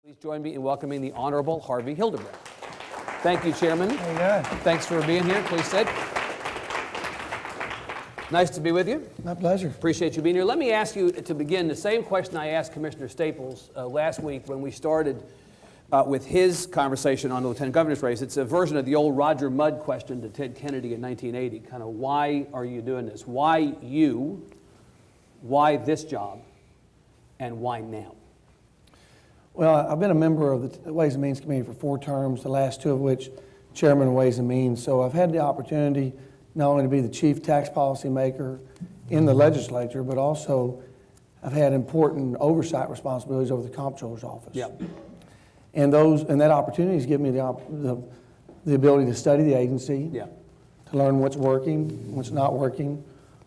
Please join me in welcoming the Honorable Harvey Hildebrand. Thank you, Chairman. How you doing? Thanks for being here. Please sit. Nice to be with you. My pleasure. Appreciate you being here. Let me ask you to begin the same question I asked Commissioner Staples last week when we started with his conversation on the Lieutenant Governor's race. It's a version of the old Roger Mudd question to Ted Kennedy in 1980. Kind of, why are you doing this? Why you? Why this job? And why now? Well, I've been a member of the Ways and Means Committee for 4 terms, the last 2 of which Chairman of Ways and Means. So I've had the opportunity not only to be the chief tax policy maker in the legislature, but also I've had important oversight responsibilities over the comptroller's office. Yep. And that opportunity has given me the ability to study the agency, Yeah. to learn what's working, what's not working,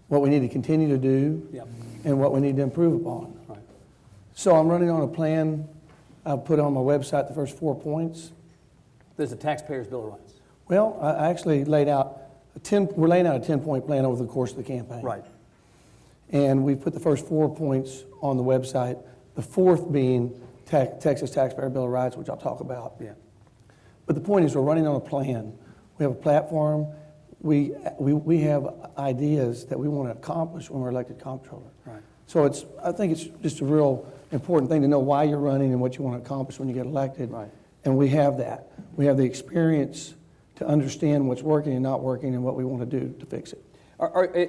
what we need to continue to do, Yep. and what we need to improve upon. Right. So I'm running on a plan. I've put on my website the first 4 points. There's a taxpayer's bill of rights. Well, I actually laid out we're laying out a 10-point plan over the course of the campaign. Right. And we've put the first 4 points on the website, the 4th being Texas Taxpayer Bill of Rights, which I'll talk about. Yeah. But the point is we're running on a plan. We have a platform. We have ideas that we want to accomplish when we're elected comptroller. Right. So I think it's just a real important thing to know why you're running and what you want to accomplish when you get elected. Right. And we have that. We have the experience to understand what's working and not working and what we want to do to fix it.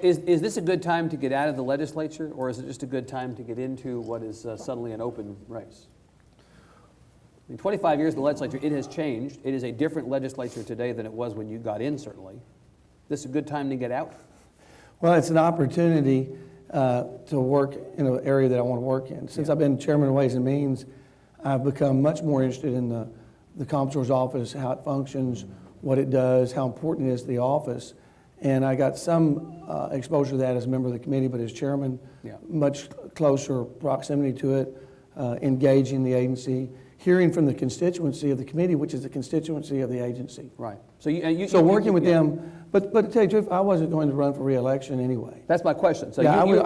Is this a good time to get out of the legislature, or is it just a good time to get into what is suddenly an open race? In 25 years in the legislature, it has changed. It is a different legislature today than it was when you got in, certainly. This is a good time to get out? Well, it's an opportunity to work in an area that I want to work in. Since I've been chairman of Ways and Means, I've become much more interested in the comptroller's office, how it functions, what it does, how important it is to the office. And I got some exposure to that as a member of the committee, but as chairman, much closer proximity to it, engaging the agency, hearing from the constituency of the committee, which is the constituency of the agency. Right. So working with them, but to tell you the truth, I wasn't going to run for re-election anyway. That's my question. So Yeah, you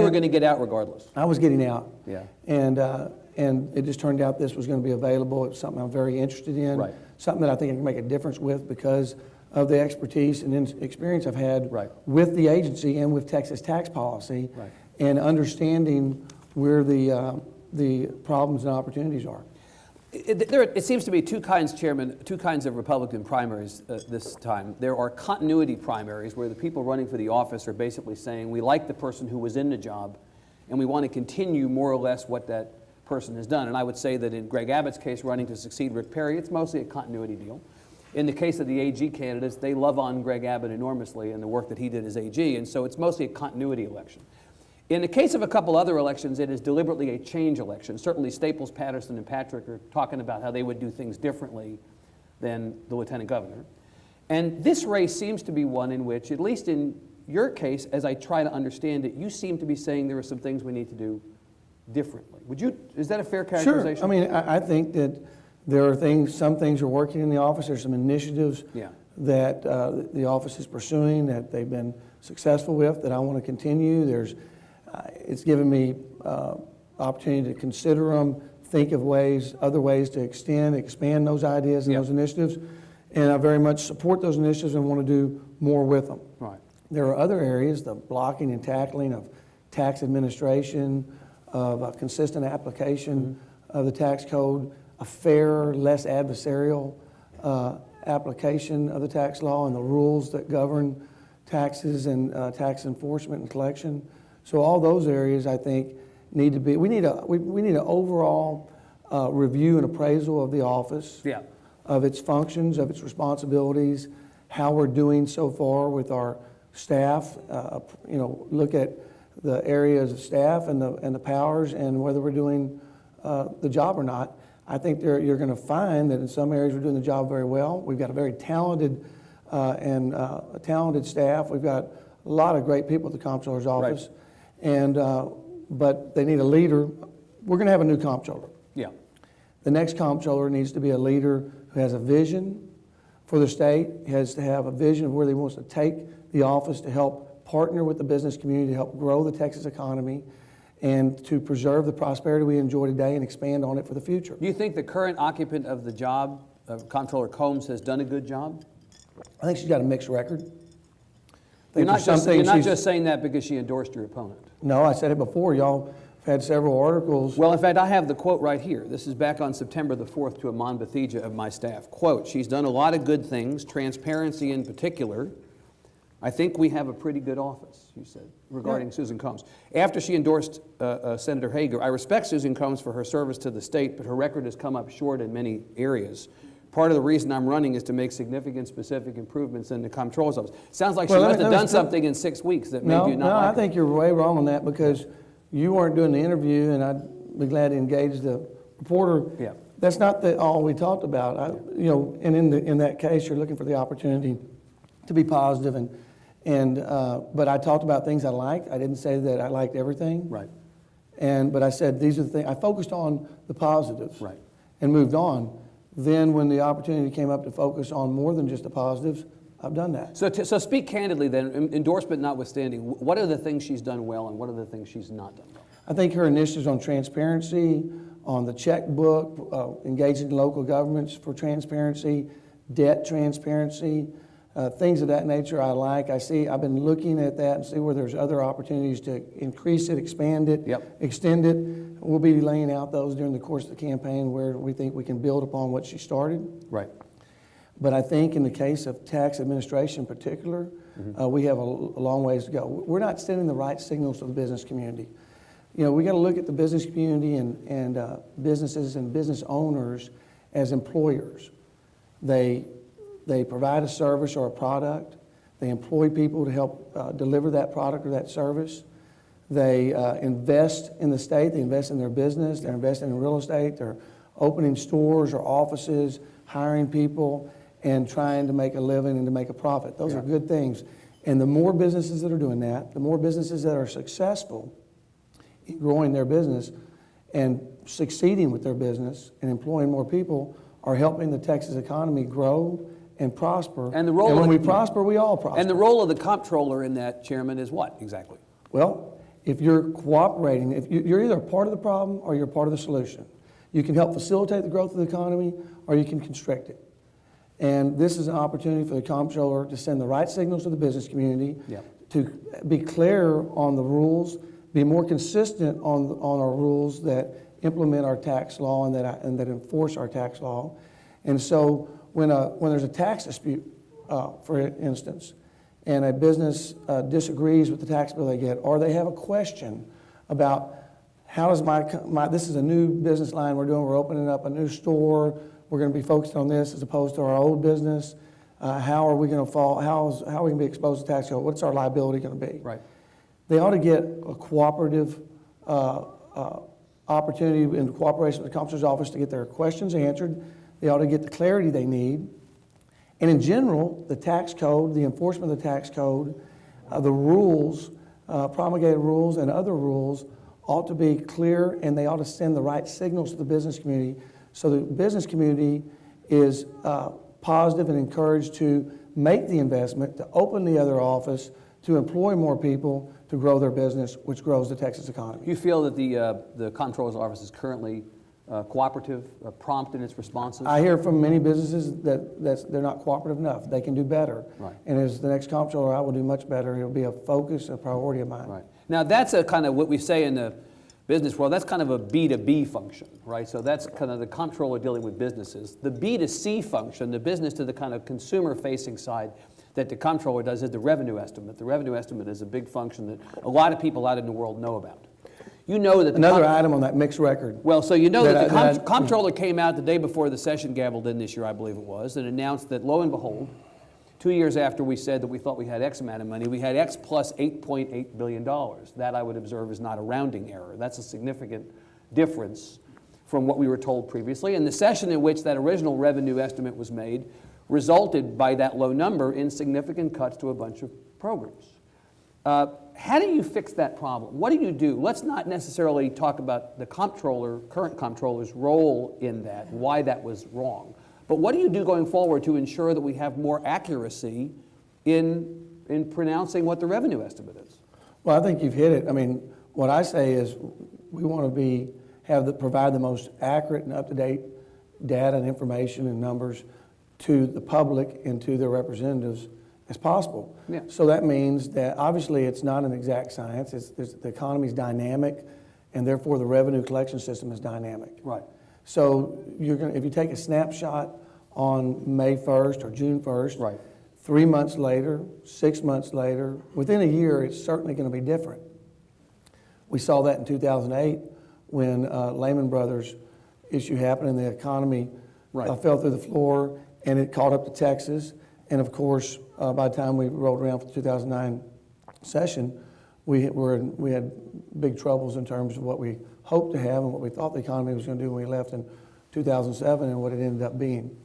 were going to get out regardless. I was getting out. Yeah. And it just turned out this was going to be available. It's something I'm very interested in. Right. Something that I think I can make a difference with because of the expertise and experience I've had Right. with the agency and with Texas tax policy, Right. and understanding where the problems and opportunities are. It seems to be two kinds, Chairman, two kinds of Republican primaries this time. There are continuity primaries where the people running for the office are basically saying, we like the person who was in the job, and we want to continue more or less what that person has done. And I would say that in Greg Abbott's case, running to succeed Rick Perry, it's mostly a continuity deal. In the case of the AG candidates, they love on Greg Abbott enormously and the work that he did as AG, and so it's mostly a continuity election. In the case of a couple other elections, it is deliberately a change election. Certainly Staples, Patterson, and Patrick are talking about how they would do things differently than the lieutenant governor. And this race seems to be one in which, at least in your case, as I try to understand it, you seem to be saying there are some things we need to do differently. Is that a fair characterization? Sure. I mean, I think that there are some things are working in the office. There's some initiatives that the office is pursuing that they've been successful with that I want to continue. It's given me opportunity to consider them, think of other ways to expand those ideas and those initiatives. And I very much support those initiatives and want to do more with them. Right. There are other areas, the blocking and tackling of tax administration, of a consistent application of the tax code, a fair, less adversarial application of the tax law and the rules that govern taxes and tax enforcement and collection. So all those areas, I think, need to be. We need an overall review and appraisal of the office, of its functions, of its responsibilities, how we're doing so far with our staff. Look at the areas of staff and the powers and whether we're doing the job or not. I think you're going to find that in some areas we're doing the job very well. We've got a very talented a talented staff. We've got a lot of great people at the comptroller's office, but they need a leader. We're going to have a new comptroller. Yeah. The next comptroller needs to be a leader who has a vision for the state, has to have a vision of where he wants to take the office to help partner with the business community to help grow the Texas economy, and to preserve the prosperity we enjoy today and expand on it for the future. Do you think the current occupant of the job, Comptroller Combs, has done a good job? I think she's got a mixed record. You're not just saying that because she endorsed your opponent. No, I said it before. Y'all have had several articles. Well, in fact, I have the quote right here. This is back on September the 4th to Amon Bethija of my staff. Quote, she's done a lot of good things, transparency in particular. I think we have a pretty good office, you said, regarding Susan Combs. After she endorsed Senator Hager, I respect Susan Combs for her service to the state, but her record has come up short in many areas. Part of the reason I'm running is to make significant, specific improvements in the comptroller's office. Sounds like she must have done something in 6 weeks that made you not like her. I think you're way wrong on that, because you weren't doing the interview, and I'd be glad to engage the reporter. Yeah. That's not all we talked about. And in that case, you're looking for the opportunity to be positive, but I talked about things I liked. I didn't say that I liked everything. Right. But I said these are the things. I focused on the positives. Right. And moved on. Then when the opportunity came up to focus on more than just the positives, I've done that. So speak candidly then, endorsement notwithstanding, what are the things she's done well and what are the things she's not done well? I think her initiatives on transparency, on the checkbook, engaging local governments for transparency, debt transparency, things of that nature I like. I've been looking at that and see where there's other opportunities to increase it, expand it, extend it. We'll be laying out those during the course of the campaign where we think we can build upon what she started. Right. But I think in the case of tax administration in particular, we have a long ways to go. We're not sending the right signals to the business community. We got to look at the business community and businesses and business owners as employers. They provide a service or a product. They employ people to help deliver that product or that service. They invest in the state. They invest in their business. They're investing in real estate. They're opening stores or offices, hiring people, and trying to make a living and to make a profit. Those are good things. And the more businesses that are doing that, the more businesses that are successful in growing their business and succeeding with their business and employing more people are helping the Texas economy grow and prosper. And when we prosper, we all prosper. And the role of the comptroller in that, Chairman, is what exactly? Well, if you're cooperating, if you're either a part of the problem or you're part of the solution. You can help facilitate the growth of the economy or you can constrict it. And this is an opportunity for the comptroller to send the right signals to the business community, to be clear on the rules, be more consistent on our rules that implement our tax law and that enforce our tax law. And so when there's a tax dispute, for instance, and a business disagrees with the tax bill they get, or they have a question about how does this is a new business line we're doing, we're opening up a new store, we're going to be focused on this as opposed to our old business, how are we going to fall, how are we going to be exposed to tax code, what's our liability going to be? Right. They ought to get a cooperative opportunity in cooperation with the comptroller's office to get their questions answered. They ought to get the clarity they need. And in general, the tax code, the enforcement of the tax code, the rules, promulgated rules and other rules ought to be clear, and they ought to send the right signals to the business community so the business community is positive and encouraged to make the investment, to open the other office, to employ more people, to grow their business, which grows the Texas economy. Do you feel that the comptroller's office is currently cooperative, prompt in its responses? I hear from many businesses that they're not cooperative enough. They can do better. Right. And as the next comptroller, I will do much better. It'll be a focus, a priority of mine. Right. Now that's a kind of what we say in the business world, that's kind of a B2B function, right? So that's kind of the comptroller dealing with businesses. The B2C function, the business to the kind of consumer-facing side that the comptroller does is the revenue estimate. The revenue estimate is a big function that a lot of people out in the world know about. You know that another item on that mixed record. Well, so you know that the comptroller came out the day before the session gavelled in this year, I believe it was, and announced that, lo and behold, 2 years after we said that we thought we had X amount of money, we had X plus $8.8 billion. That, I would observe, is not a rounding error. That's a significant difference from what we were told previously. And the session in which that original revenue estimate was made resulted, by that low number, in significant cuts to a bunch of programs. How do you fix that problem? What do you do? Let's not necessarily talk about the comptroller, current comptroller's role in that, why that was wrong. But what do you do going forward to ensure that we have more accuracy in pronouncing what the revenue estimate is? Well, I think you've hit it. I mean, what I say is we want to provide the most accurate and up-to-date data and information and numbers to the public and to their representatives as possible. Yeah. So that means that obviously it's not an exact science. The economy is dynamic, and therefore the revenue collection system is dynamic. Right. So if you take a snapshot on May 1st or June 1st, Right. 3 months later, 6 months later, within a year, it's certainly going to be different. We saw that in 2008 when Lehman Brothers issue happened and the economy fell through the floor, and it caught up to Texas. And of course, by the time we rolled around for the 2009 session, we had big troubles in terms of what we hoped to have and what we thought the economy was going to do when we left in 2007 and what it ended up being.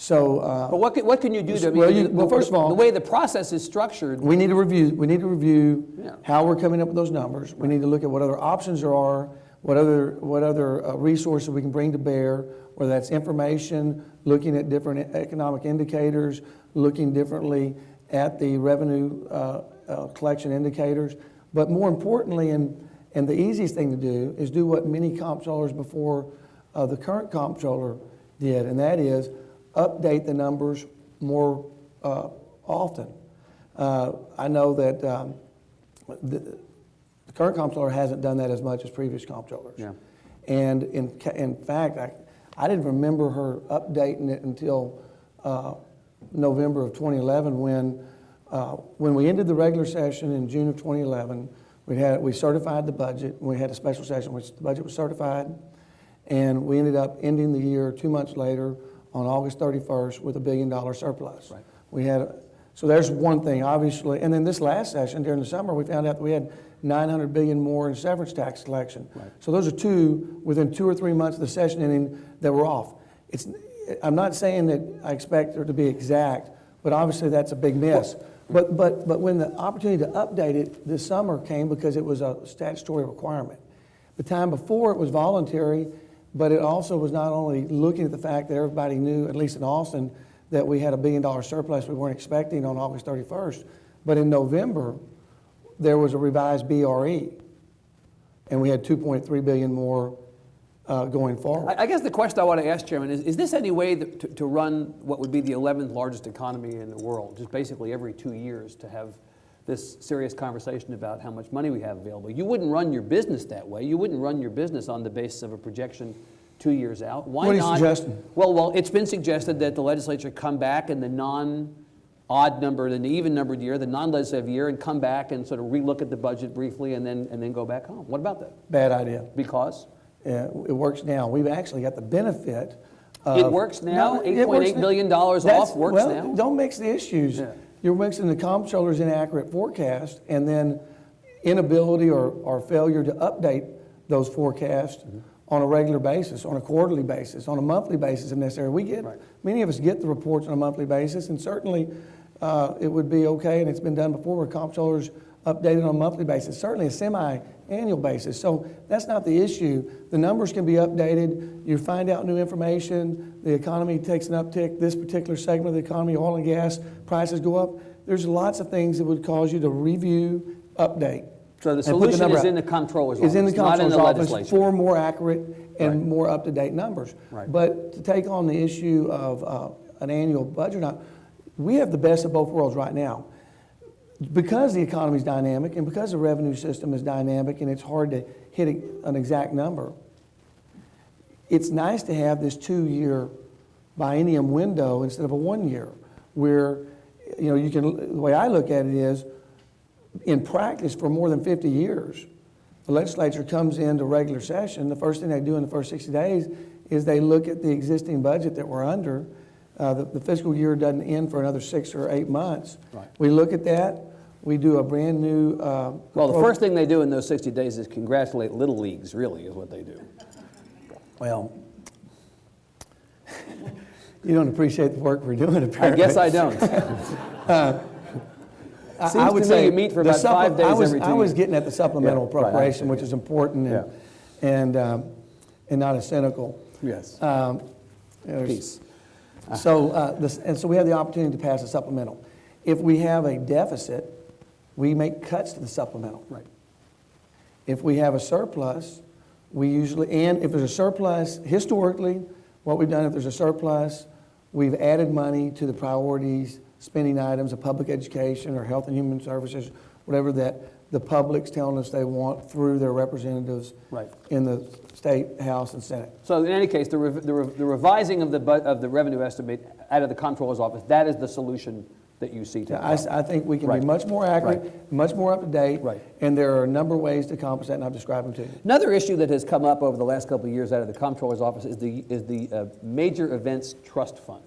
So, but what can you do to? Well, first of all, the way the process is structured, we need to review how we're coming up with those numbers. We need to look at what other options there are, what other resources we can bring to bear, whether that's information, looking at different economic indicators, looking differently at the revenue collection indicators. But more importantly, and the easiest thing to do is do what many comptrollers before the current comptroller did, and that is update the numbers more often. I know that the current comptroller hasn't done that as much as previous comptrollers. Yeah. And in fact, I didn't remember her updating it until November of 2011 when we ended the regular session in June of 2011. We certified the budget. We had a special session which the budget was certified, and we ended up ending the year 2 months later on August 31st with $1 billion surplus. Right. So there's one thing, obviously. And then this last session during the summer, we found out that we had $900 billion more in severance tax collection. Right. So those are two within 2 or 3 months of the session ending that were off. I'm not saying that I expect it to be exact, but obviously that's a big miss. But when the opportunity to update it this summer came because it was a statutory requirement. The time before it was voluntary, but it also was not only looking at the fact that everybody knew, at least in Austin, that we had $1 billion surplus we weren't expecting on August 31st, but in November, there was a revised BRE, and we had $2.3 billion more going forward. I guess the question I want to ask, Chairman, is this any way to run what would be the 11th largest economy in the world, just basically every 2 years to have this serious conversation about how much money we have available? You wouldn't run your business that way. You wouldn't run your business on the basis of a projection 2 years out. Why what are you not? suggesting? Well, it's been suggested that the legislature come back in the non-odd numbered and the even numbered year, the non-legislative year, and come back and sort of relook at the budget briefly and then go back home. What about that? Bad idea. Because? It works now. We've actually got the benefit of... It works now? $8.8 billion off works now? Don't mix the issues. Yeah. You're mixing the comptroller's inaccurate forecast and then inability or failure to update those forecasts on a regular basis, on a quarterly basis, on a monthly basis if necessary. Many of us get the reports on a monthly basis, and certainly it would be okay, and it's been done before where comptrollers updated on a monthly basis, certainly a semi-annual basis. So that's not the issue. The numbers can be updated. You find out new information. The economy takes an uptick. This particular segment of the economy, oil and gas, prices go up. There's lots of things that would cause you to review, update. So the solution is in the comptroller's office, not in the legislature. office for more accurate and more up-to-date numbers. Right. But to take on the issue of an annual budget, we have the best of both worlds right now. Because the economy is dynamic and because the revenue system is dynamic and it's hard to hit an exact number, it's nice to have this 2-year biennium window instead of a 1 year where, you can, the way I look at it is, in practice for more than 50 years, the legislature comes into regular session. The first thing they do in the first 60 days is they look at the existing budget that we're under. The fiscal year doesn't end for another 6 or 8 months. Right. We look at that. We do a brand new... well, the first thing they do in those 60 days is congratulate Little Leagues, really, is what they do. Well, you don't appreciate the work we're doing, apparently. I guess I don't. I would say you meet for about 5 days every 2 years. I was getting at the supplemental appropriation, which is important and not a cynical. Yes. Peace. So we have the opportunity to pass a supplemental. If we have a deficit, we make cuts to the supplemental. Right. If we have a surplus, and if there's a surplus, historically, what we've done, if there's a surplus, we've added money to the priorities, spending items of public education or health and human services, whatever that the public's telling us they want through their representatives in the state, House, and Senate. So in any case, the revising of the revenue estimate out of the comptroller's office, that is the solution that you see to the problem. I think we can be much more accurate, much more up to date, and there are a number of ways to accomplish that, and I've described them to you. Another issue that has come up over the last couple of years out of the comptroller's office is the Major Events Trust Fund.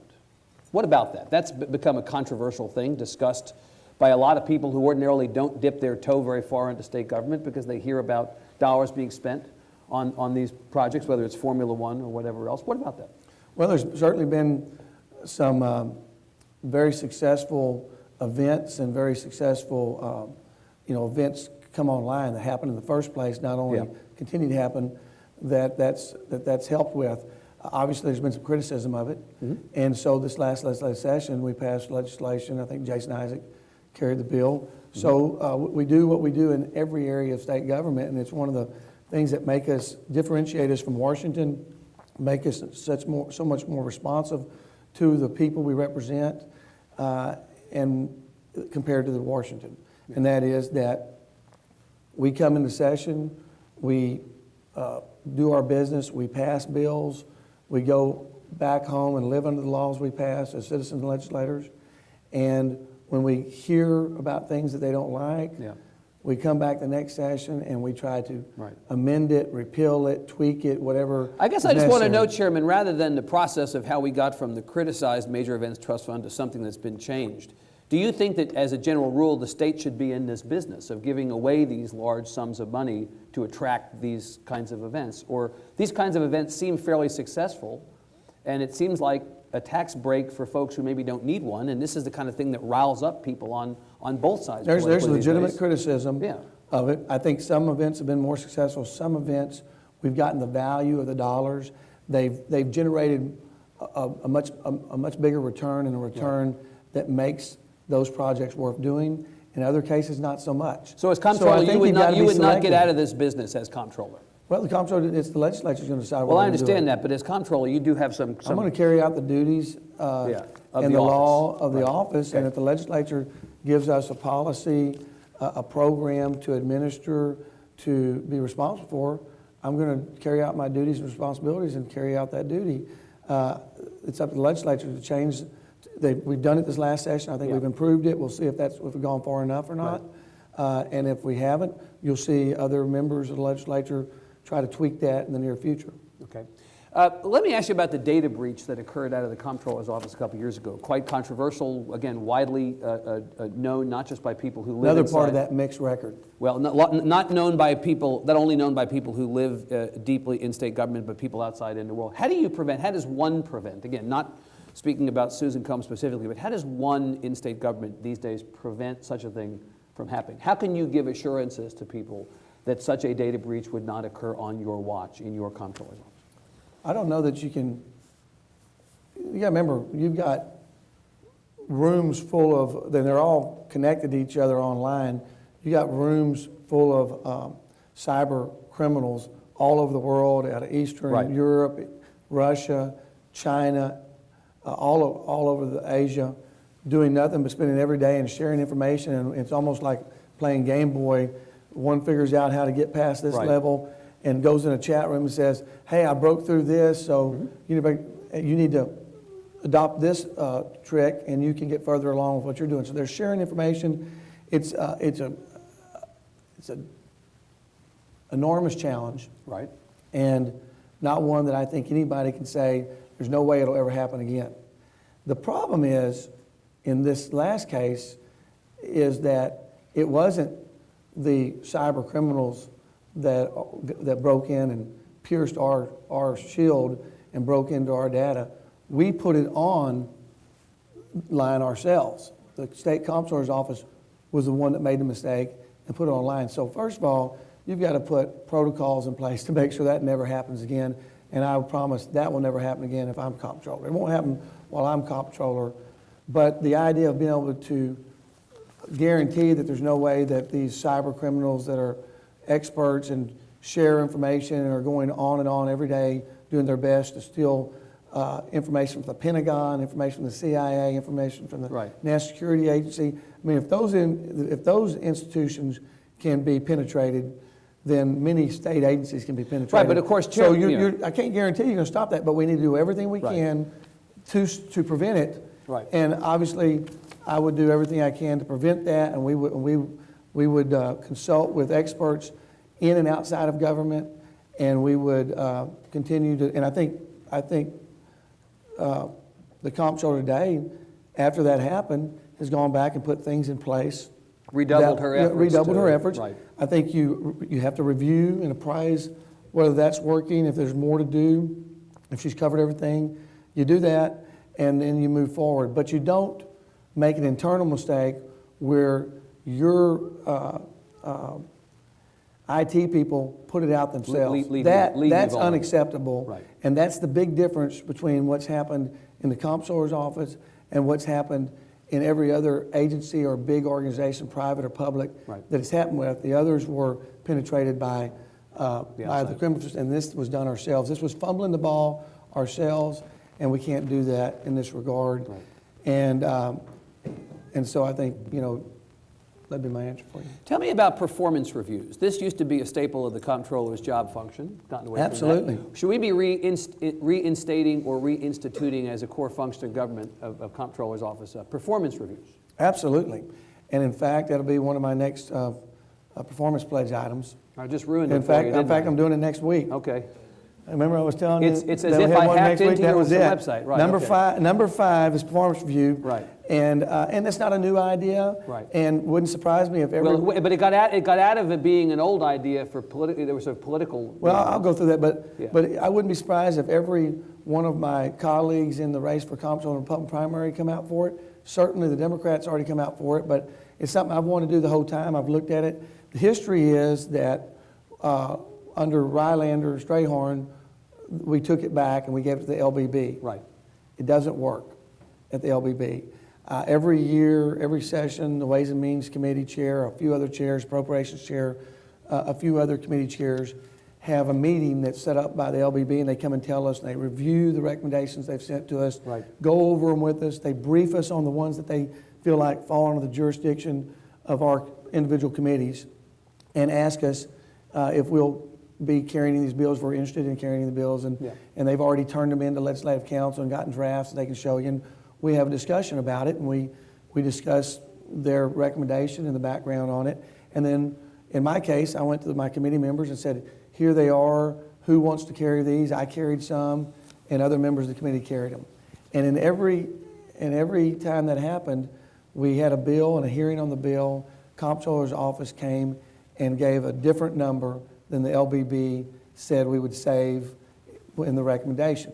What about that? That's become a controversial thing, discussed by a lot of people who ordinarily don't dip their toe very far into state government because they hear about dollars being spent on these projects, whether it's Formula One or whatever else. What about that? Well, there's certainly been some very successful events and very successful events come online that happened in the first place, not only continue to happen, that's helped with. Obviously, there's been some criticism of it, and so this last legislative session, we passed legislation. I think Jason Isaac carried the bill. So we do what we do in every area of state government, and it's one of the things that differentiate us from Washington, make us so much more responsive to the people we represent, and compared to the Washington. And that is that we come into session, we do our business, we pass bills, we go back home and live under the laws we pass as citizens and legislators. And when we hear about things that they don't like, we come back the next session and we try to amend it, repeal it, tweak it, whatever. I guess I just want to know, Chairman, rather than the process of how we got from the criticized Major Events Trust Fund to something that's been changed, do you think that as a general rule the state should be in this business of giving away these large sums of money to attract these kinds of events? Or these kinds of events seem fairly successful, and it seems like a tax break for folks who maybe don't need one, and this is the kind of thing that riles up people on both sides. There's legitimate criticism of it. I think some events have been more successful. Some events, we've gotten the value of the dollars. They've generated a much bigger return, and a return that makes those projects worth doing. In other cases, not so much. So as comptroller, you would not get out of this business as comptroller? Well, the comptroller, it's the legislature's going to decide what Well, I understand that, but as comptroller, you do have some... I'm going to carry out the duties and the law of the office, and if the legislature gives us a policy, a program to administer, to be responsible for, I'm going to carry out my duties and responsibilities and carry out that duty. It's up to the legislature to change. We've done it this last session. I think we've improved it. We'll see if we've gone far enough or not. And if we haven't, you'll see other members of the legislature try to tweak that in the near future. Okay. Let me ask you about the data breach that occurred out of the comptroller's office a couple years ago. Quite controversial, again, widely known not just by people who live Another inside. part of that mixed record. Well, not known by people, not only known by people who live deeply in state government, but people outside in the world. How does one prevent, again, not speaking about Susan Combs specifically, but how does one in state government these days prevent such a thing from happening? How can you give assurances to people that such a data breach would not occur on your watch in your comptroller's office? I don't know that you can. You got to remember, you've got rooms full of, then they're all connected to each other online. You got rooms full of cyber criminals all over the world, out of Eastern Europe, Russia, China, all over Asia, doing nothing but spending every day and sharing information. And it's almost like playing Game Boy. One figures out how to get past this level and goes in a chat room and says, hey, I broke through this, so you need to adopt this trick and you can get further along with what you're doing. So they're sharing information. It's an enormous challenge. Right. And not one that I think anybody can say, there's no way it'll ever happen again. The problem is, in this last case, is that it wasn't the cyber criminals that broke in and pierced our shield and broke into our data. We put it online ourselves. The state comptroller's office was the one that made the mistake and put it online. So first of all, you've got to put protocols in place to make sure that never happens again. And I promise that will never happen again if I'm comptroller. It won't happen while I'm comptroller. But the idea of being able to guarantee that there's no way that these cyber criminals that are experts and share information and are going on and on every day, doing their best to steal information from the Pentagon, information from the CIA, information from the National Security Agency. I mean, if those institutions can be penetrated, then many state agencies can be penetrated. Right, but of course, so I can't guarantee you're going to stop that, but we need to do everything we can to prevent it. Right. And obviously, I would do everything I can to prevent that, and we would consult with experts in and outside of government, and we would continue to. And I think the comptroller today, after that happened, has gone back and put things in place. Redoubled her efforts. Right. I think you have to review and appraise whether that's working, if there's more to do, if she's covered everything. You do that, and then you move forward. But you don't make an internal mistake where your IT people put it out themselves. That's unacceptable. Right. And that's the big difference between what's happened in the comptroller's office and what's happened in every other agency or big organization, private or public, that it's happened with. The others were penetrated by the criminals, and this was done ourselves. This was fumbling the ball ourselves, and we can't do that in this regard. Right. And so I think, that'd be my answer for you. Tell me about performance reviews. This used to be a staple of the comptroller's job function. Gotten away Absolutely. From that. Should we be reinstating or reinstituting as a core function of government of comptroller's office performance reviews? Absolutely. And in fact, that'll be one of my next performance pledge items. I just ruined it for you, In fact, I'm doing it next week. Okay. Remember I was telling you it's as if I hacked into your website. Right, Number five is performance review. Right. And that's not a new idea. Right. And wouldn't surprise me if every... Well, but it got out of it being an old idea for there was a political... Well, I'll go through that, but I wouldn't be surprised if every one of my colleagues in the race for comptroller and Republican primary come out for it. Certainly the Democrats already come out for it, but it's something I've wanted to do the whole time. I've looked at it. The history is that under Rylander, Strayhorn, we took it back and we gave it to the LBB. Right. It doesn't work at the LBB. Every year, every session, the Ways and Means Committee chair, a few other chairs, Appropriations chair, a few other committee chairs have a meeting that's set up by the LBB, and they come and tell us, and they review the recommendations they've sent to us, go over them with us, they brief us on the ones that they feel like fall under the jurisdiction of our individual committees, and ask us if we'll be carrying these bills, if we're interested in carrying the bills, and they've already turned them into legislative council and gotten drafts that they can show you, and we have a discussion about it, and we discuss their recommendation and the background on it, and then in my case, I went to my committee members and said, here they are, who wants to carry these? I carried some, and other members of the committee carried them. And in every time that happened, we had a bill and a hearing on the bill. Comptroller's office came and gave a different number than the LBB said we would save in the recommendation.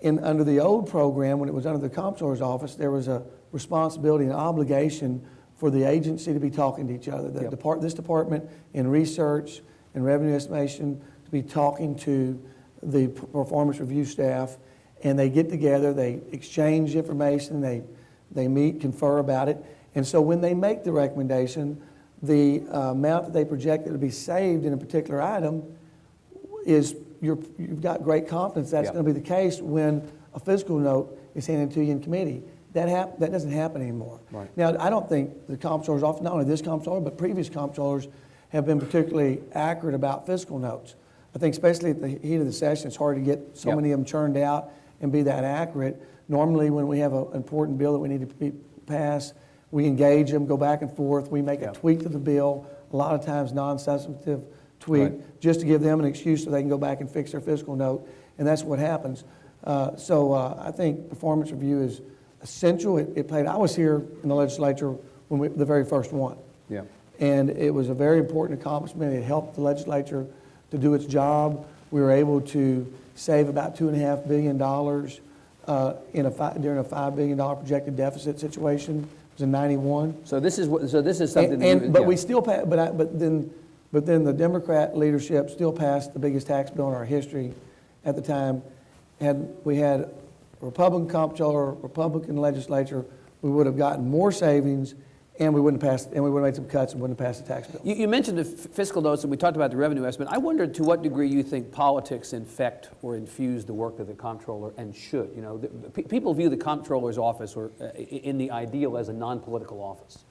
Under the old program, when it was under the comptroller's office, there was a responsibility and obligation for the agency to be talking to each other. This department in research and revenue estimation to be talking to the performance review staff, and they get together, they exchange information, they meet, confer about it, and so when they make the recommendation, the amount that they project that to be saved in a particular item is you've got great confidence that's going to be the case when a fiscal note is handed to you in committee. That doesn't happen anymore. Right. Now, I don't think the comptroller's office, not only this comptroller, but previous comptrollers have been particularly accurate about fiscal notes. I think especially at the heat of the session, it's hard to get so many of them churned out and be that accurate. Normally, when we have an important bill that we need to be passed, we engage them, go back and forth. We make a tweak to the bill, a lot of times non-substantive tweak, just to give them an excuse so they can go back and fix their fiscal note, and that's what happens. So I think performance review is essential. I was here in the legislature when the very first one. Yeah. And it was a very important accomplishment. It helped the legislature to do its job. We were able to save about $2.5 billion during a $5 billion projected deficit situation. It was in '91. So this is something. We still passed. But then the Democrat leadership still passed the biggest tax bill in our history at the time. We had a Republican comptroller, Republican legislature, we would have gotten more savings and we wouldn't pass, and we would have made some cuts and wouldn't have passed the tax bill. You mentioned the fiscal notes, and we talked about the revenue estimate. I wondered to what degree you think politics infect or infuse the work of the comptroller, and should. You know, people view the comptroller's office, or in the ideal, as a non-political office.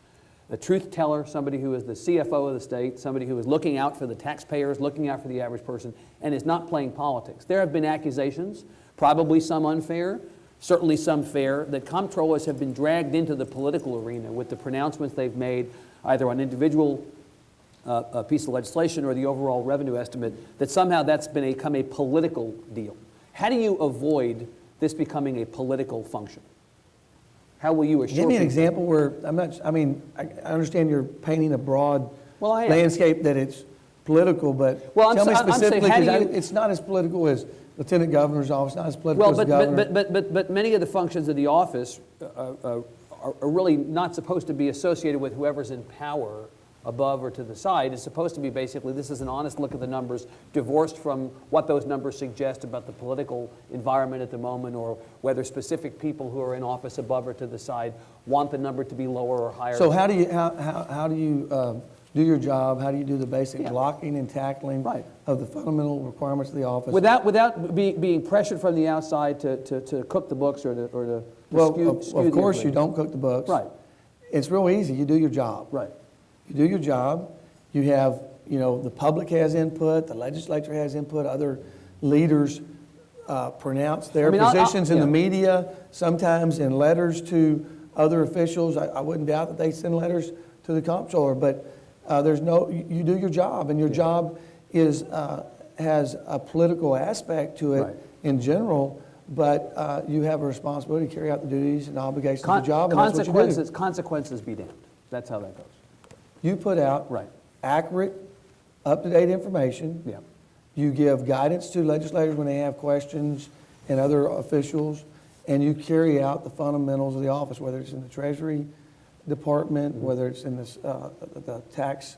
The truth teller, somebody who is the CFO of the state, somebody who is looking out for the taxpayers, looking out for the average person, and is not playing politics. There have been accusations, probably some unfair, certainly some fair, that comptrollers have been dragged into the political arena with the pronouncements they've made, either on individual piece of legislation or the overall revenue estimate, that somehow that's become a political deal. How do you avoid this becoming a political function? How will you assure Give me an people- example where, I understand you're painting a broad Well, I am. landscape that it's political, but Well, I'm tell me saying, specifically, how do 'cause you... it's not as political as Lieutenant Governor's office, not as political Well, as the governor. but many of the functions of the office are really not supposed to be associated with whoever's in power above or to the side. It's supposed to be basically, this is an honest look at the numbers, divorced from what those numbers suggest about the political environment at the moment, or whether specific people who are in office above or to the side want the number to be lower or higher. So how do you do your job? How do you do the basic Yeah. blocking and tackling Right. of the fundamental requirements of the office? Without being pressured from the outside to cook the books or to Well, skew of the course, you information. don't cook the books. Right. It's real easy. You do your job. Right. You do your job. You have, the public has input, the legislature has input, other leaders pronounce their I'll- positions in the yeah. media, sometimes in letters to other officials. I wouldn't doubt that they send letters to the comptroller, but you do your job, and your job has a political aspect to it Right. in general, but you have a responsibility to carry out the duties and obligations of the job, and that's what you do. Consequences be damned. That's how that goes. You put out Right. accurate, up-to-date information. Yeah. You give guidance to legislators when they have questions and other officials, and you carry out the fundamentals of the office, whether it's in the Treasury Department, whether it's in the tax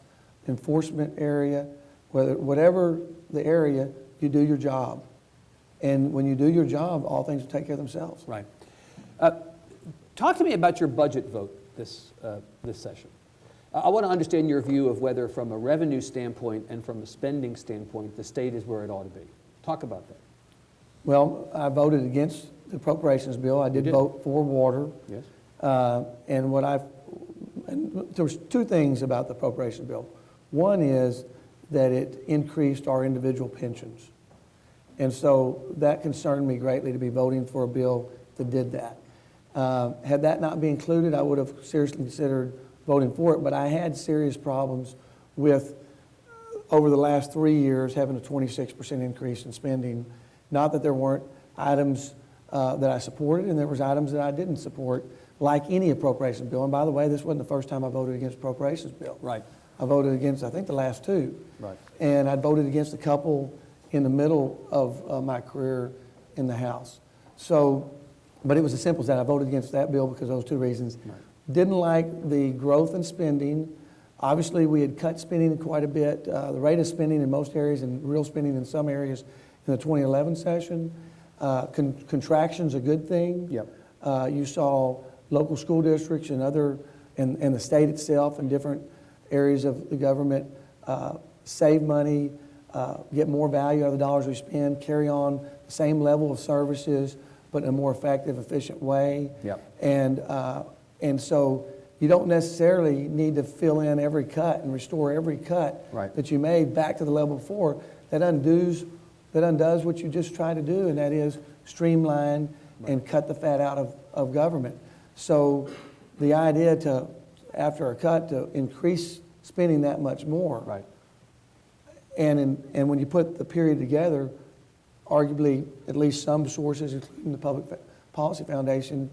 enforcement area, whatever the area, you do your job. And when you do your job, all things will take care of themselves. Right. Talk to me about your budget vote this session. I want to understand your view of whether, from a revenue standpoint and from a spending standpoint, the state is where it ought to be. Talk about that. Well, I voted against the appropriations bill. I did did? vote for water. Yes. And there was two things about the appropriations bill. One is that it increased our individual pensions. And so that concerned me greatly to be voting for a bill that did that. Had that not been included, I would have seriously considered voting for it, but I had serious problems with, over the last 3 years, having a 26% increase in spending. Not that there weren't items that I supported, and there was items that I didn't support, like any appropriations bill. And by the way, this wasn't the first time I voted against appropriations bill. Right. I voted against, I think, the last two. Right. And I voted against a couple in the middle of my career in the House. So, but it was as simple as that. I voted against that bill because of those two reasons. Right. Didn't like the growth in spending. Obviously, we had cut spending quite a bit. The rate of spending in most areas and real spending in some areas in the 2011 session. Contraction's a good thing. Yep. You saw local school districts and and the state itself and different areas of the government save money, get more value out of the dollars we spend, carry on the same level of services, but in a more effective, efficient way. Yep. And so you don't necessarily need to fill in every cut and restore every cut Right. that you made back to the level before. That undoes what you just tried to do, and that is streamline and cut the fat out of government. So the idea to, after a cut, to increase spending that much more. Right. And when you put the period together, arguably at least some sources, including the Public Policy Foundation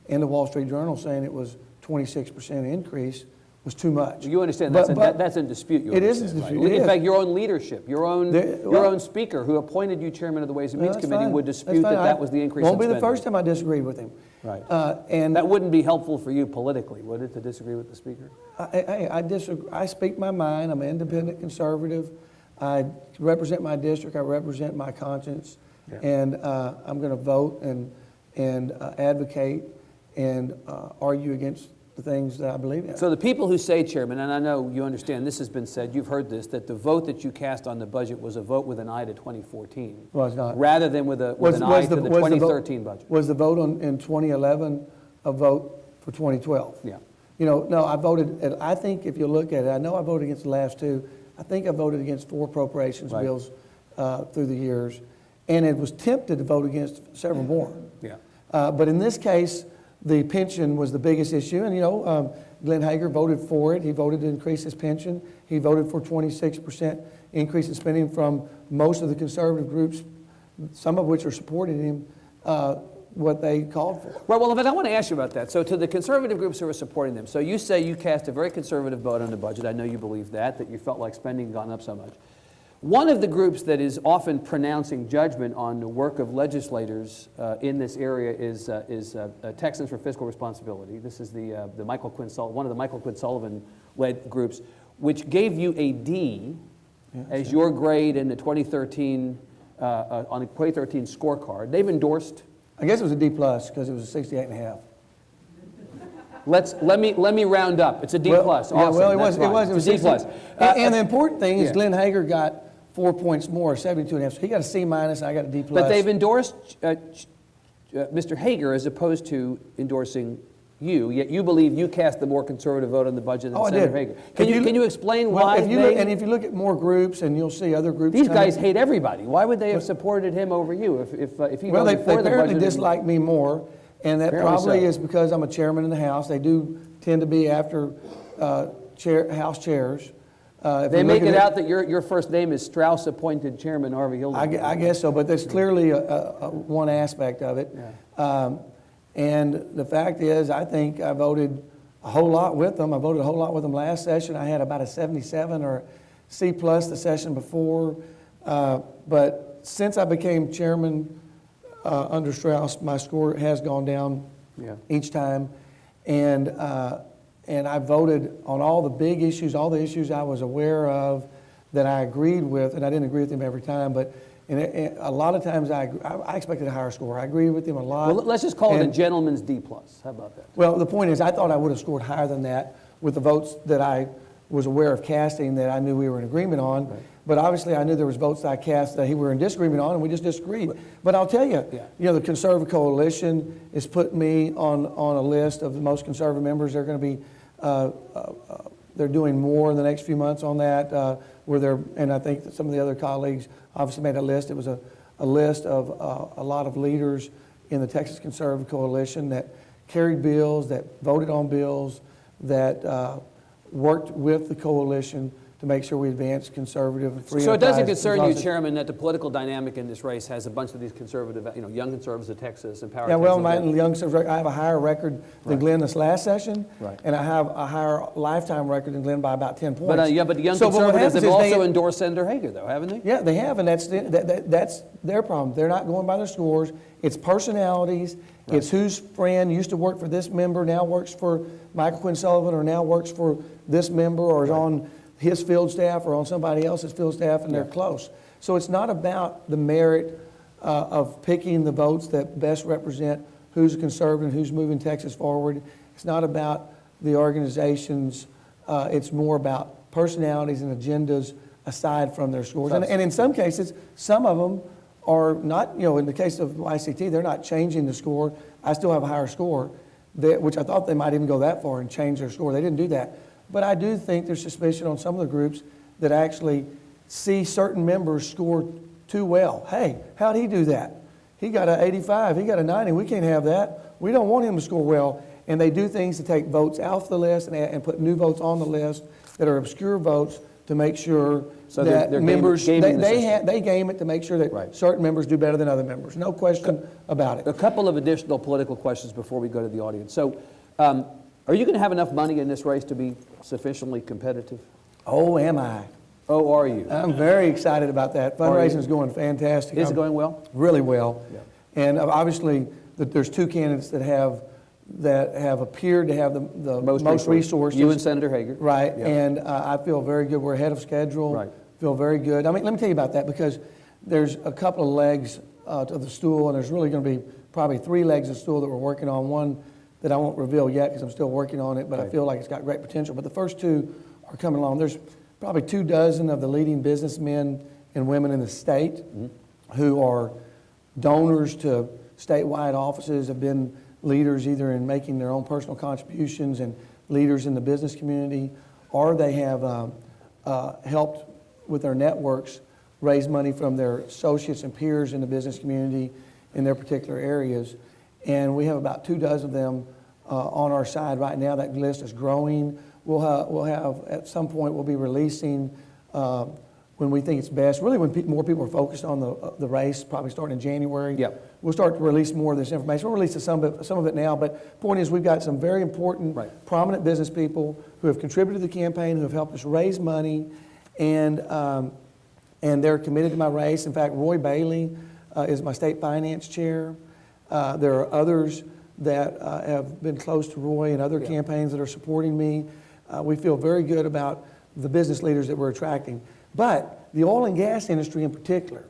and the Wall Street Journal, saying it was 26% increase was too much. You understand But- that's in dispute. You It is understand, in right? dispute, it In is. fact, your own leadership, your Well- own speaker, who appointed you chairman of the Ways and Well, Means that's Committee, fine. would That's dispute fine. that was the increase in Won't be spending. the first time I disagreed with him. Right. And That wouldn't be helpful for you politically, would it, to disagree with the speaker? I disagree. I speak my mind. I'm an independent conservative. I represent my district. I represent my conscience. Yeah. And I'm going to vote and advocate and argue against the things that I believe in. So the people who say, Chairman, and I know you understand, this has been said, you've heard this, that the vote that you cast on the budget was a vote with an eye to 2014. Well, it's not. Rather than with an eye to the 2013 budget. Was the vote in 2011 a vote for 2012? Yeah. You know, no, I voted, I think if you look at it, I know I voted against the last two. I think I voted against 4 appropriations bills through the years, and it was tempted to vote against several more. Yeah. But in this case, the pension was the biggest issue, and you know, Glenn Hager voted for it. He voted to increase his pension. He voted for 26% increase in spending from most of the conservative groups, some of which are supporting him, what they called for. Well, but I want to ask you about that. So to the conservative groups who are supporting them, so you say you cast a very conservative vote on the budget. I know you believe that you felt like spending had gone up so much. One of the groups that is often pronouncing judgment on the work of legislators in this area is Texans for Fiscal Responsibility. This is the Michael Quinn one of the Michael Quinn Sullivan-led groups, which gave you a D as your grade in the 2013 on the 2013 scorecard. They've endorsed. I guess it was a D plus because it was a 68.5. Let me round up. It's a D plus. Yeah, Awesome. well, it was a D plus. And the important thing is Glenn Hager got 4 points more, 72.5. So he got a C minus, and I got a D plus. But they've endorsed Mr. Hager as opposed to endorsing you. Yet you believe you cast the more conservative vote on the budget than Senator Hager. Can you explain why? If you look at more groups, and you'll see other groups. These guys hate everybody. Why would they have supported him over you if he voted for the budget? Well, they apparently dislike me more, and that probably is because I'm a chairman in the House. They do tend to be after House chairs. They make it out that your first name is Strauss-appointed Chairman Harvey Hildebrand. I guess so, but there's clearly one aspect of it. Yeah. And the fact is, I think I voted a whole lot with them. I voted a whole lot with them last session. I had about a 77 or C plus the session before. But since I became chairman under Strauss, my score has gone down each time. And I voted on all the big issues, all the issues I was aware of that I agreed with, and I didn't agree with them every time, but a lot of times I expected a higher score. I agreed with them a lot. Well, let's just call it a gentleman's D plus. How about that? Well, the point is, I thought I would have scored higher than that with the votes that I was aware of casting that I knew we were in agreement on. Right. But obviously, I knew there was votes that I cast that we were in disagreement on, and we just disagreed. But I'll tell you, you know, the Conservative Coalition has put me on a list of the most conservative members. They're going to be they're doing more in the next few months on that. And I think that some of the other colleagues obviously made a list. It was a list of a lot of leaders in the Texas Conservative Coalition that carried bills, that voted on bills, that worked with the coalition to make sure we advance conservative and free. So it doesn't concern you, Chairman, that the political dynamic in this race has a bunch of these conservative, young conservatives of Texas and power. Yeah, well, my young conservative, I have a higher record than Glenn this last session, and I have a higher lifetime record than Glenn by about 10 points. But the young conservatives have also endorsed Senator Hager, though, haven't they? Yeah, they have, and that's their problem. They're not going by their scores. It's personalities. Right. It's whose friend used to work for this member, now works for Michael Quinn Sullivan, or now works for this member, or is on his field staff or on somebody else's field staff, and they're close. So it's not about the merit of picking the votes that best represent who's a conservative, who's moving Texas forward. It's not about the organizations. It's more about personalities and agendas aside from their scores. And in some cases, some of them are not, in the case of ICT, they're not changing the score. I still have a higher score, which I thought they might even go that far and change their score. They didn't do that. But I do think there's suspicion on some of the groups that actually see certain members score too well. Hey, how'd he do that? He got an 85, he got a 90, we can't have that. We don't want him to score well. And they do things to take votes off the list and put new votes on the list that are obscure votes to make sure that they're members, they game it to make sure that certain members do better than other members. No question about it. A couple of additional political questions before we go to the audience. So, are you going to have enough money in this race to be sufficiently competitive? Oh, am I? Oh, are you? I'm very excited about that. Fundraising is going fantastic. Is it going well? Really well. Yeah. And obviously, there's two candidates that have appeared to have the most resources. You and Senator Hager. Right. Yeah. And I feel very good. We're ahead of schedule. Right. Feel very good. I mean, let me tell you about that, because there's a couple of legs to the stool, and there's really going to be probably 3 legs of the stool that we're working on. One that I won't reveal yet because I'm still working on it, but I Okay. feel like it's got great potential. But the first two are coming along. There's probably 24 of the leading businessmen and women in the state who are donors to statewide offices, have been leaders either in making their own personal contributions and leaders in the business community, or they have helped with their networks raise money from their associates and peers in the business community in their particular areas. And we have about 24 of them on our side right now. That list is growing. We'll have at some point, we'll be releasing when we think it's best, really when more people are focused on the race, probably starting in January. Yep. We'll start to release more of this information. We'll release some of it now, but point is we've got some very important, prominent business people who have contributed to the campaign, who have helped us raise money, and they're committed to my race. In fact, Roy Bailey is my state finance chair. There are others that have been close to Roy and other campaigns that are supporting me. We feel very good about the business leaders that we're attracting. But the oil and gas industry in particular,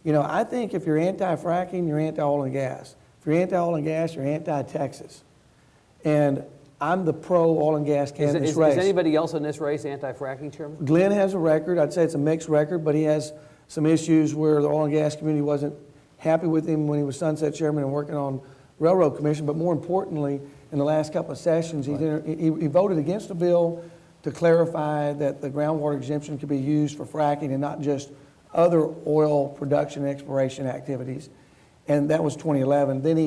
you know, I think if you're anti-fracking, you're anti-oil and gas. If you're anti-oil and gas, you're anti-Texas. And I'm the pro-oil and gas candidate in this race. Is anybody else in this race anti-fracking, Chairman? Glenn has a record. I'd say it's a mixed record, but he has some issues where the oil and gas community wasn't happy with him when he was Sunset Chairman and working on Railroad Commission. But more importantly, in the last couple of sessions, he voted against a bill to clarify that the groundwater exemption could be used for fracking and not just other oil production and exploration activities. And that was 2011. Then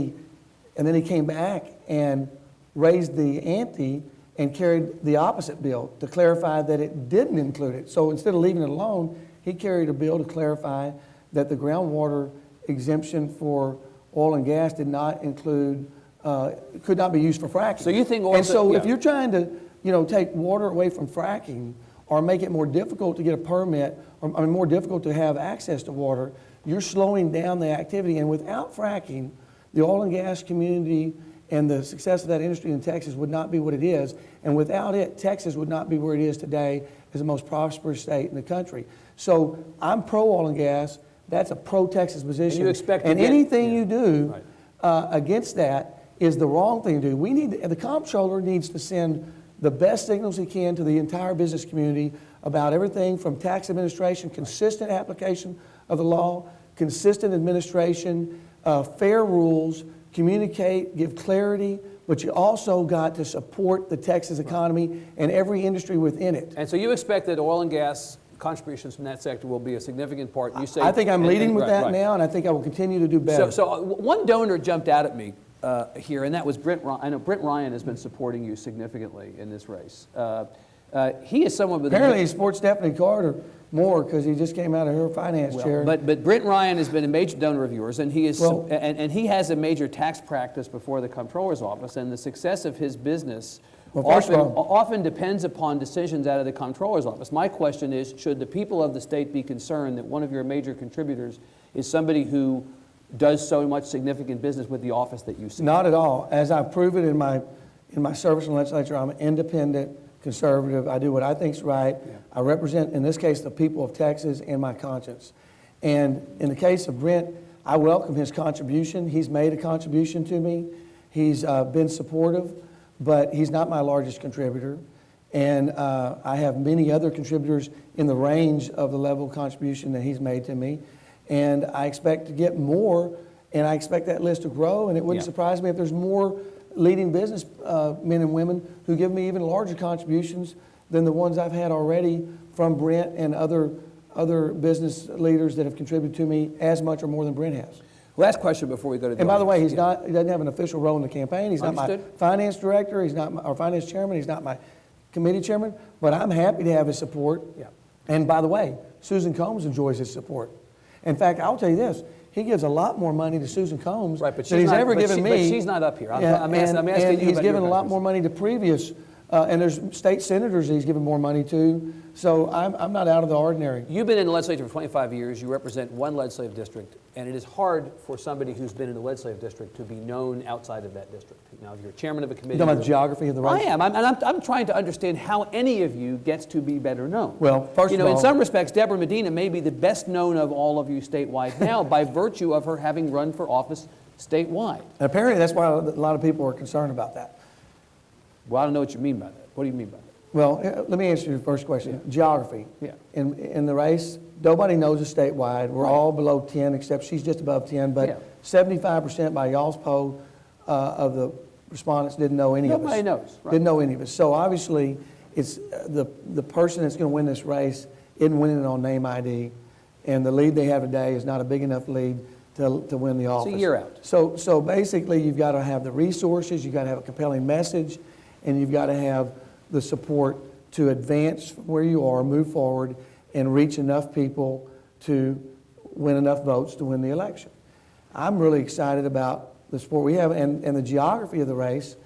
he came back and raised the ante and carried the opposite bill to clarify that it didn't include it. So instead of leaving it alone, he carried a bill to clarify that the groundwater exemption for oil and gas did not include, could not be used for fracking. So you think and so if you're trying to, you know, take water away from fracking or make it more difficult to get a permit, or I mean, more difficult to have access to water, you're slowing down the activity. And without fracking, the oil and gas community and the success of that industry in Texas would not be what it is. And without it, Texas would not be where it is today as the most prosperous state in the country. So I'm pro-oil and gas. That's a pro-Texas position. And you expect and anything you do against that is the wrong thing to do. We need the comptroller needs to send the best signals he can to the entire business community about everything from tax administration, consistent application of the law, consistent administration, fair rules, communicate, give clarity, but you also got to support the Texas economy and every industry within it. And so you expect that oil and gas contributions from that sector will be a significant part. You say, I think I'm leading with that now, and I think I will continue to do better. So one donor jumped out at me here, and that was Brent Ryan. I know Brent Ryan has been supporting you significantly in this race. He is someone with apparently he supports Stephanie Carter more because he just came out of her finance chair. But Brent Ryan has been a major donor of yours, and he is and he has a major tax practice before the comptroller's office, and the success of his business often depends upon decisions out of the comptroller's office. My question is, should the people of the state be concerned that one of your major contributors is somebody who does so much significant business with the office that you see? Not at all. As I've proven in my service in the legislature, I'm an independent conservative. I do what I think is right. I represent, in this case, the people of Texas and my conscience. And in the case of Brent, I welcome his contribution. He's made a contribution to me. He's been supportive, but he's not my largest contributor. And I have many other contributors in the range of the level of contribution that he's made to me. And I expect to get more, and I expect that list to grow, and it wouldn't surprise me if there's more leading business men and women who give me even larger contributions than the ones I've had already from Brent and other business leaders that have contributed to me as much or more than Brent has. Last question before we go to the And by the way, he doesn't have an official role in the campaign. He's not my Understood. finance director. He's not our finance chairman. He's not my committee chairman. But I'm happy to have his support. And by the way, Susan Combs enjoys his support. In fact, I'll tell you this. He gives a lot more money to Susan Combs than he's ever given me. But she's not up here. I'm asking and you he's about given your a lot more money to previous, and there's state senators he's given more money to. So I'm not out of the ordinary. You've been in the legislature for 25 years. You represent one legislative district, and it is hard for somebody who's been in a legislative district to be known outside of that district. Now, if you're chairman of a committee... You're talking about the geography of the race? I am. I'm trying to understand how any of you gets to be better known. Well, first of all... in some respects, Deborah Medina may be the best known of all of you statewide now by virtue of her having run for office statewide. And apparently that's why a lot of people are concerned about that. Well, I don't know what you mean by that. What do you mean by that? Well, let me answer your first question. Geography. Yeah. In the race, nobody knows us statewide. We're all below 10, except she's just above 10. But Yeah. 75% by y'all's poll of the respondents didn't know any of us. Nobody knows, right. Didn't know any of us. So obviously, it's the person that's going to win this race isn't winning it on name ID, and the lead they have today is not a big enough lead to win the office. It's a year out. So basically, you've got to have the resources, you've got to have a compelling message, and you've got to have the support to advance where you are, move forward, and reach enough people to win enough votes to win the election. I'm really excited about the support we have, and the geography of the race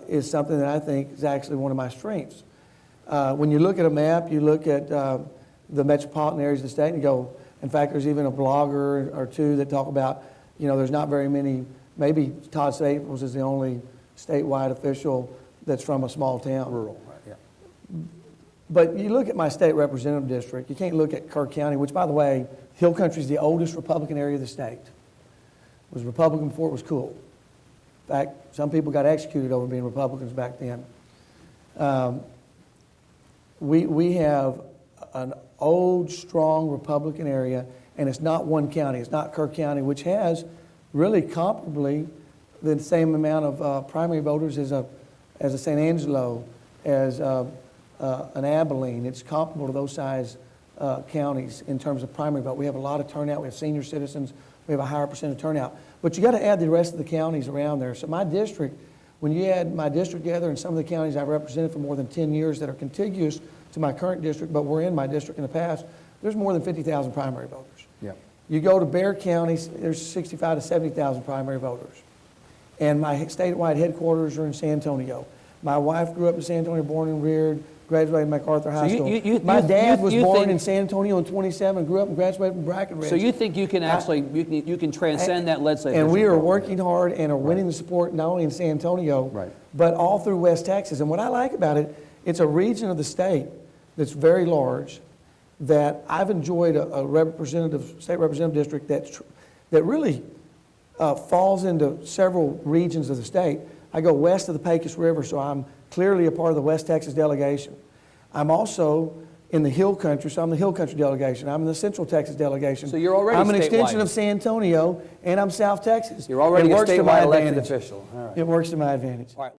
is something that I think is actually one of my strengths. When you look at a map, you look at the metropolitan areas of the state and you go, in fact, there's even a blogger or two that talk about, there's not very many, maybe Todd Staples is the only statewide official that's from a small town. Rural, right, yeah. But you look at my state representative district, you can't look at Kerr County, which, by the way, Hill Country is the oldest Republican area of the state. It was Republican before it was cool. In fact, some people got executed over being Republicans back then. We have an old, strong Republican area, and it's not one county. It's not Kerr County, which has really comparably the same amount of primary voters as a San Angelo, as an Abilene. It's comparable to those size counties in terms of primary vote. We have a lot of turnout. We have senior citizens. We have a higher percent of turnout. But you got to add the rest of the counties around there. So my district, when you add my district together and some of the counties I've represented for more than 10 years that are contiguous to my current district, but were in my district in the past, there's more than 50,000 primary voters. Yeah. You go to Bexar County, there's 65 to 70,000 primary voters. And my statewide headquarters are in San Antonio. My wife grew up in San Antonio, born and reared, graduated MacArthur High School. My dad was born in San Antonio in 27, grew up and graduated from Brackenridge. So you think you can actually, you can transcend that legislative? And we are working hard and are winning the support not only in San Antonio, right, but all through West Texas. And what I like about it, it's a region of the state that's very large, that I've enjoyed a state representative district that really falls into several regions of the state. I go west of the Pecos River, so I'm clearly a part of the West Texas delegation. I'm also in the Hill Country, so I'm the Hill Country delegation. I'm in the Central Texas delegation. So you're already I'm an statewide. extension of San Antonio, and I'm South Texas. You're already a statewide elected advantage. official. All right. It works to my advantage. All right.